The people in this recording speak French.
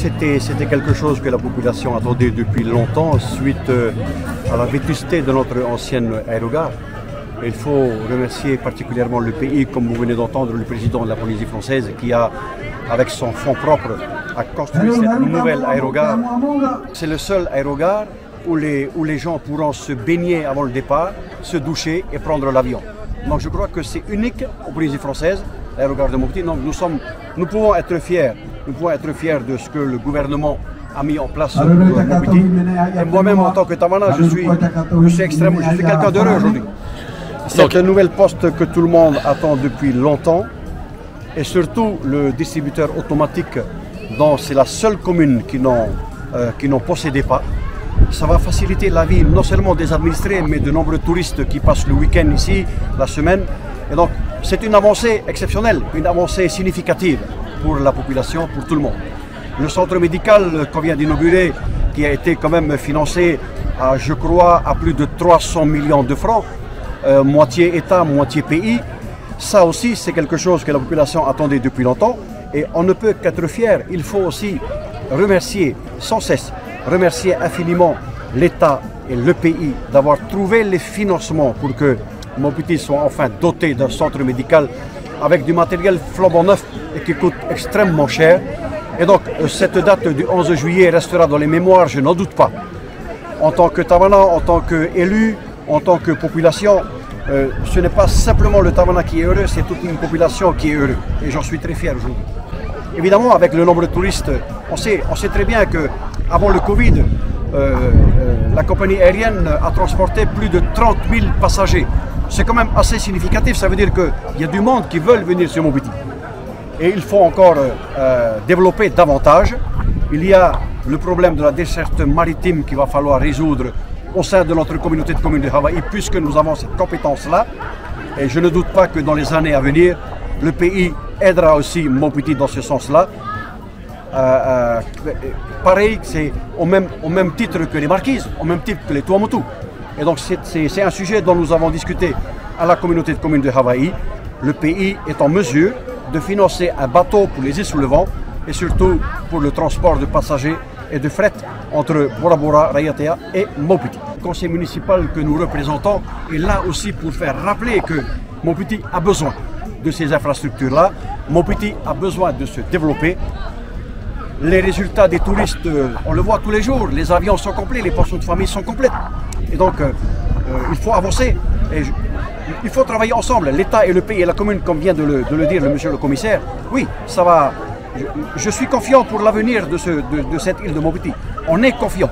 c'était quelque chose que la population attendait depuis longtemps suite à la vétusté de notre ancienne aérogare. Il faut remercier particulièrement le pays, comme vous venez d'entendre, le président de la Polynésie française qui a, avec son fonds propre, a construit cette nouvelle aérogare. C'est le seul aérogare où les gens pourront se baigner avant le départ, se doucher et prendre l'avion. Donc je crois que c'est unique en Polynésie française, l'aérogare de Mopti. Donc nous pouvons être fiers. Nous pouvons être fiers de ce que le gouvernement a mis en place pour Mopti. Et moi-même, en tant que Tamana, je suis quelqu'un d'heureux aujourd'hui. C'est un nouvel poste que tout le monde attend depuis longtemps. Et surtout, le distributeur automatique, dont c'est la seule commune qui n'en possédait pas. Ça va faciliter la vie non seulement des administrés, mais de nombreux touristes qui passent le week-end ici, la semaine. Et donc, c'est une avancée exceptionnelle, une avancée significative pour la population, pour tout le monde. Le centre médical qu'on vient d'inaugurer, qui a été quand même financé, je crois, à plus de 300 millions de francs, moitié État, moitié pays, ça aussi, c'est quelque chose que la population attendait depuis longtemps. Et on ne peut qu'être fier. Il faut aussi remercier sans cesse, remercier infiniment l'État et le pays d'avoir trouvé les financements pour que Mopti soit enfin doté d'un centre médical avec du matériel flambant neuf et qui coûte extrêmement cher. Et donc cette date du 11 juillet restera dans les mémoires, je n'en doute pas. En tant que Tamana, en tant qu'élu, en tant que population, ce n'est pas simplement le Tamana qui est heureux, c'est toute une population qui est heureuse. Et j'en suis très fier aujourd'hui. Évidemment, avec le nombre de touristes, on sait très bien qu'avant le Covid, la compagnie aérienne a transporté plus de 30 000 passagers. C'est quand même assez significatif, ça veut dire qu'il y a du monde qui veut venir sur Mopti. Et il faut encore développer davantage. Il y a le problème de la desserte maritime qu'il va falloir résoudre au sein de notre communauté de communes de Hawaï, puisque nous avons cette compétence-là. Et je ne doute pas que dans les années à venir, le pays aidera aussi Mopti dans ce sens-là. Pareil, c'est au même titre que les Marquises, au même titre que les Tuamotu. Et donc c'est un sujet dont nous avons discuté à la communauté de communes de Hawaï. Le pays est en mesure de financer un bateau pour les îles sous le vent et surtout pour le transport de passagers et de fret entre Bora Bora, Raiatea et Mopti. Le conseil municipal que nous représentons est là aussi pour faire rappeler que Mopti a besoin de ces infrastructures-là. Mopti a besoin de se développer. Les résultats des touristes, on le voit tous les jours, les avions sont complets, les pensions de famille sont complètes. Et donc, il faut avancer. Et il faut travailler ensemble, l'État et le pays et la commune, comme vient de le dire monsieur le commissaire. Oui, ça va. Je suis confiant pour l'avenir de cette île de Mopti. On est confiant.